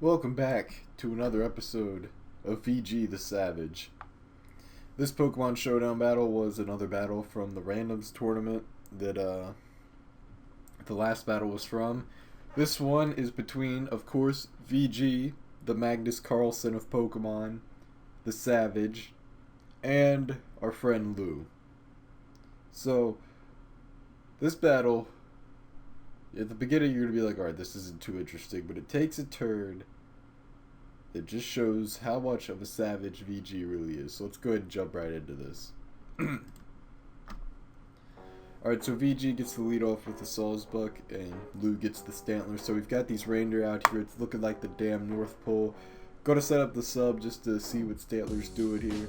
Welcome back to another episode of VG the Savage. This Pokemon Showdown battle was another battle from the Randoms tournament that the last battle was from. This one is between, of course, VG, the Magnus Carlsen of Pokemon, the Savage, and our friend Lou. So, this battle, at the beginning you're going to be like, alright, this isn't too interesting, but it takes a turn that just shows how much of a savage VG really is. So let's go ahead and jump right into this. Alright, so VG gets the lead off with the Sawsbuck, and Lou gets the Stantler. So we've got these reindeer out here. It's looking like the damn North Pole. Gonna set up the sub just to see what Stantler's doing here.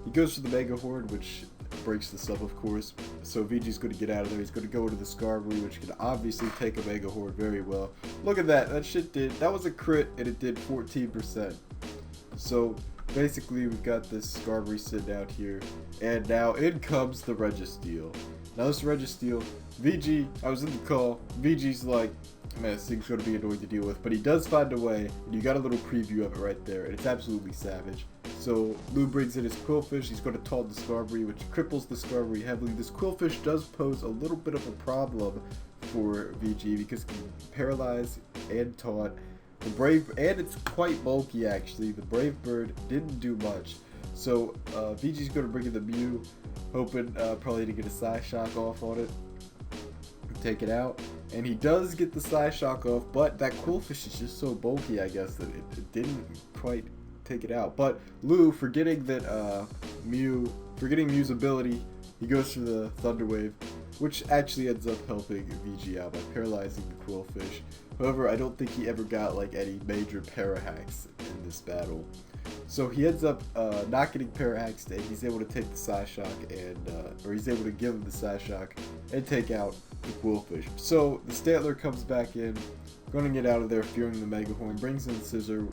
He goes for the Mega Horde, which breaks the sub, of course. So VG's going to get out of there. He's going to go into the Skarmory, which can obviously take a Mega Horde very well. Look at that. That shit that was a crit, and it did 14%. So basically, we've got this Skarmory sitting out here, and now in comes the Registeel. Now this Registeel, VG, I was in the call. VG's like, man, this thing's going to be annoying to deal with, but he does find a way, and you got a little preview of it right there, and it's absolutely savage. So Lou brings in his Quillfish. He's going to taunt the Skarmory, which cripples the Skarmory heavily. This Quillfish does pose a little bit of a problem for VG because it can paralyze and taunt. The Brave, and it's quite bulky actually. The Brave Bird didn't do much. So VG's going to bring in the Mew, hoping probably to get a Psyshock off on it. Take it out. And he does get the Psyshock off, but that Quillfish is just so bulky, I guess, that it didn't quite take it out. But Lou, forgetting Mew's ability, he goes for the Thunder Wave, which actually ends up helping VG out by paralyzing the Quillfish. However, I don't think he ever got like any major para-hacks in this battle. So he ends up not getting para-hacked, and he's able to take the Psyshock, and or he's able to give him the Psyshock and take out the Quillfish. So the Stantler comes back in, going to get out of there, fearing the Mega Horn, brings in Scissor.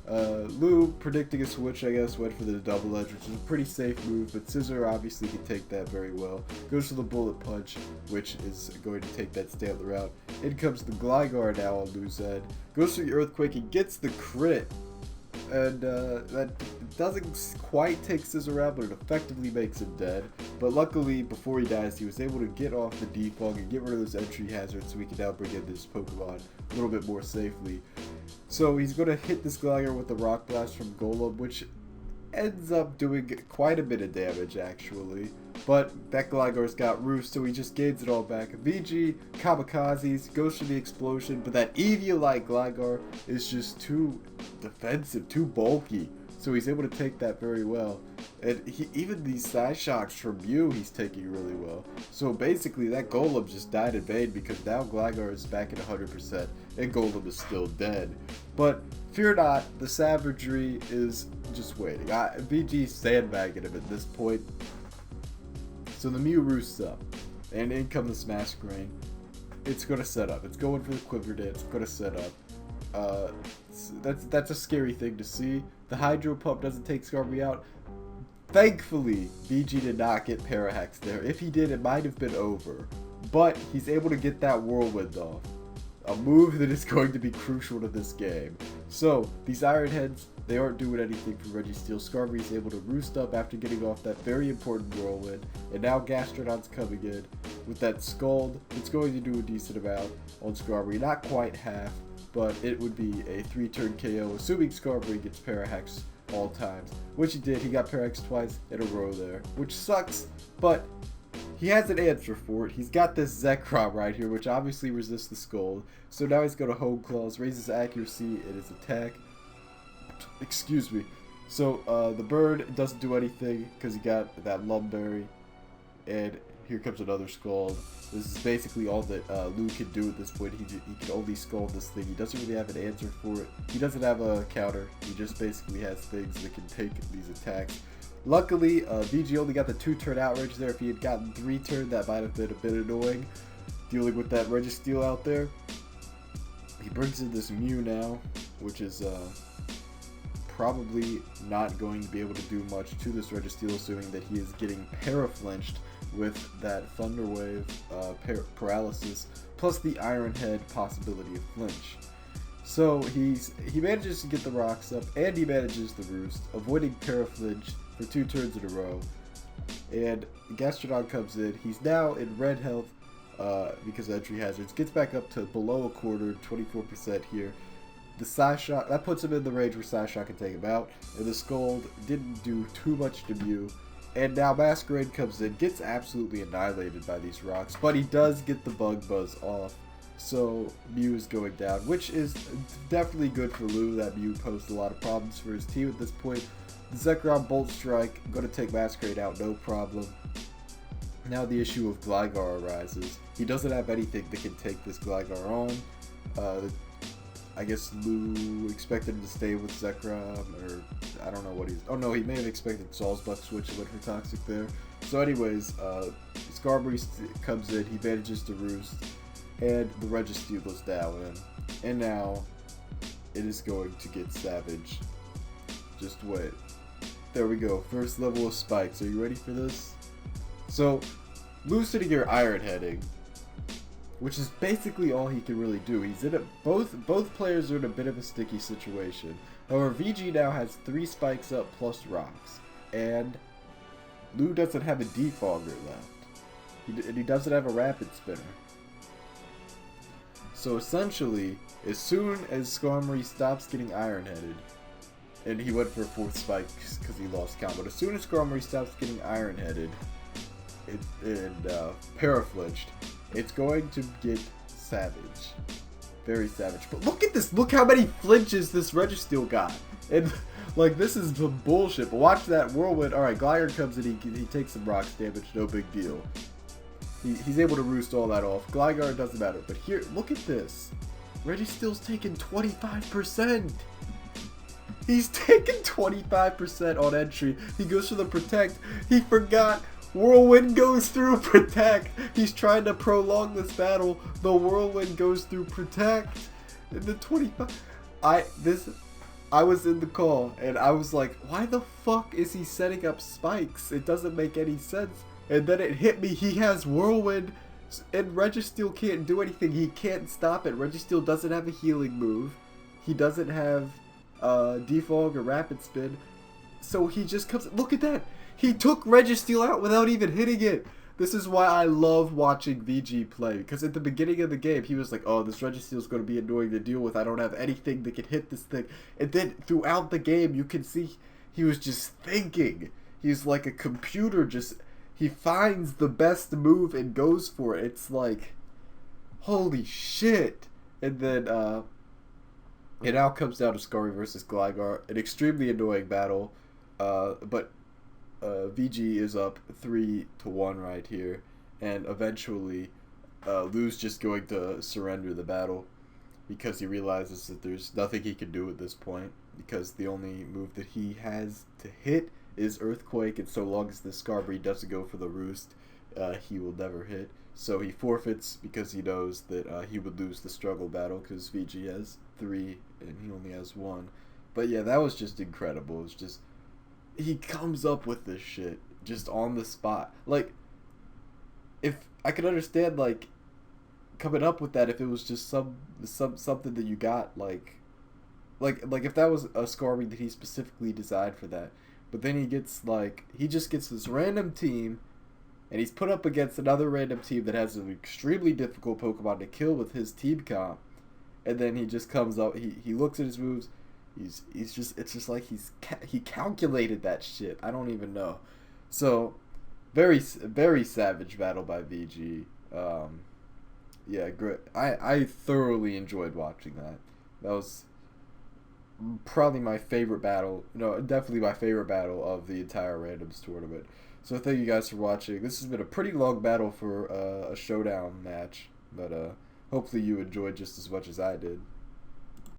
Lou, predicting a switch, I guess, went for the Double Edge, which is a pretty safe move, but Scissor obviously can take that very well. Goes for the Bullet Punch, which is going to take that Stantler out. In comes the Gligar now on Lou's end. Goes for the Earthquake and gets the crit. And that doesn't quite take Scissor out, but it effectively makes him dead. But luckily, before he dies, he was able to get off the Defog and get rid of those entry hazards, so we can now bring in this Pokemon a little bit more safely. So he's going to hit this Gligar with the Rock Blast from Golem, which ends up doing quite a bit of damage, actually. But that Gligar's got Roost, so he just gains it all back. VG Kamikazes, goes for the Explosion, but that Eviolite Gligar is just too defensive, too bulky. So he's able to take that very well. And even these Psyshocks from Mew, he's taking really well. So basically, that Golem just died in vain because now Gligar is back at 100% and Golem is still dead. But fear not, the savagery is just waiting. VG's sandbagging him at this point. So the Mew roosts up, and in comes the Masquerain. It's going to set up. It's going for the Quiver Dance. It's going to set up. That's a scary thing to see. The Hydro Pump doesn't take Skarmory out. Thankfully, VG did not get Parahax there. If he did, it might have been over. But he's able to get that Whirlwind off. A move that is going to be crucial to this game. So, these Iron Heads, they aren't doing anything for Registeel. Skarmory is able to roost up after getting off that very important Whirlwind. And now Gastrodon's coming in with that Scald. It's going to do a decent amount on Skarmory. Not quite half, but it would be a 3-turn KO, assuming Skarmory gets Parahax all times. Which he did. He got Parahax twice in a row there, which sucks, but he has an answer for it. He's got this Zekrom right here, which obviously resists the Scald. So now he's going to Hone Claws, raises accuracy in his attack. Excuse me. So the bird doesn't do anything because he got that Lumberry. And here comes another Scald. This is basically all that Lou can do at this point. He can only Scald this thing. He doesn't really have an answer for it. He doesn't have a counter. He just basically has things that can take these attacks. Luckily, VG only got the 2-turn outrage there. If he had gotten 3-turn, that might have been a bit annoying, dealing with that Registeel out there. He brings in this Mew now, which is probably not going to be able to do much to this Registeel, assuming that he is getting Paraflinched with that Thunder Wave paralysis, plus the Iron Head possibility of flinch. So he manages to get the rocks up, and he manages the roost, avoiding Paraflinch for 2 turns in a row. And Gastrodon comes in. He's now in red health because of entry hazards. Gets back up to below a quarter, 24% here. The Psyshock, that puts him in the range where Psyshock can take him out. And the Scold didn't do too much to Mew. And now Masquerade comes in, gets absolutely annihilated by these rocks, but he does get the Bug Buzz off. So Mew is going down, which is definitely good for Lou. That Mew posed a lot of problems for his team at this point. The Zekrom Bolt Strike, going to take Masquerade out, no problem. Now the issue of Gligar arises. He doesn't have anything that can take this Gligar on. I guess Lou expected him to stay with Zekrom, or I don't know what he's... Oh no, he may have expected Salzbuck switch and went for Toxic there. So anyways, Skarmory comes in, he manages to roost, and the Registeel goes down. And now, it is going to get savage. Just wait. There we go, first level of spikes. Are you ready for this? So, Lou's sitting here Iron Heading, which is basically all he can really do. He's in a, both players are in a bit of a sticky situation. However, VG now has 3 spikes up plus rocks, and Lou doesn't have a defogger left, and he doesn't have a rapid spinner. So essentially, as soon as Skarmory stops getting Iron Headed, and he went for 4th spike because he lost count, but as soon as Skarmory stops getting Iron Headed and Paraflinched, it's going to get savage. Very savage. But look at this. Look how many flinches this Registeel got. And, like, this is some bullshit. But watch that Whirlwind. Alright, Gligar comes in. He takes some rocks damage. No big deal. He's able to roost all that off. Gligar doesn't matter. But here, look at this. Registeel's taking 25%. He's taking 25% on entry. He goes for the Protect. He forgot. Whirlwind goes through Protect. He's trying to prolong this battle. The Whirlwind goes through Protect. And the 25. I was in the call and I was like, why the fuck is he setting up spikes? It doesn't make any sense. And then it hit me. He has Whirlwind and Registeel can't do anything. He can't stop it. Registeel doesn't have a healing move. He doesn't have Defog or Rapid Spin. So he just comes. Look at that. He took Registeel out without even hitting it. This is why I love watching VG play. Because at the beginning of the game, he was like, oh, this Registeel is going to be annoying to deal with. I don't have anything that can hit this thing. And then throughout the game, you can see he was just thinking. He's like a computer. He finds the best move and goes for it. It's like, holy shit. And then it now comes down to Skarmory versus Gligar. An extremely annoying battle. But VG is up 3-1 right here, and eventually Lou's just going to surrender the battle because he realizes that there's nothing he can do at this point, because the only move that he has to hit is Earthquake, and so long as the Skarmory doesn't go for the roost, he will never hit. So he forfeits because he knows that he would lose the struggle battle because VG has 3 and he only has 1. But yeah, that was just incredible. It's just, he comes up with this shit just on the spot. Like, if I could understand like coming up with that if it was just something that you got like if that was a Skarmory that he specifically designed for that. But then he just gets this random team, and he's put up against another random team that has an extremely difficult Pokemon to kill with his team comp, and then he just comes up. He looks at his moves. It's just like he calculated that shit. I don't even know. So very savage battle by VG. Yeah, great. I thoroughly enjoyed watching that. That was probably my favorite battle. No, definitely my favorite battle of the entire randoms tournament. So thank you guys for watching. This has been a pretty long battle for a showdown match, but hopefully you enjoyed just as much as I did.